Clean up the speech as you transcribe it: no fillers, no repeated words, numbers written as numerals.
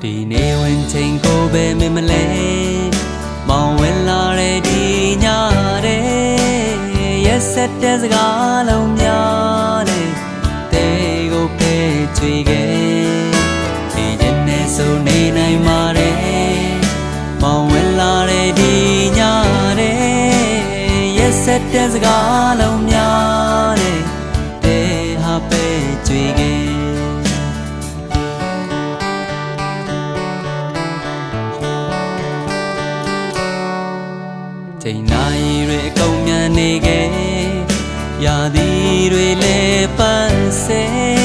ဒီနေ့ဝင်ချိန်ကိုပဲမင်းမလဲမောင်ဝင်လာတဲ့ဒီညတဲ့ရက်ဆက်တဲ့စကားလုံးများတဲ့တဲကိုဖဲချွေခဲ့ဒီရက်နဲ့ဆိုနေနိုင်ပါတယ်မောင်ဝင်လာတဲ့ဒီညတဲ့ရက်ဆက်တဲ့စကားလုံးများတဲ့တဲဟာပဲချွေခဲ့ချိန်နိုင်တွေအကုန်မြန်နေခဲ့ရာသီတွေလည်းပန်းဆဲ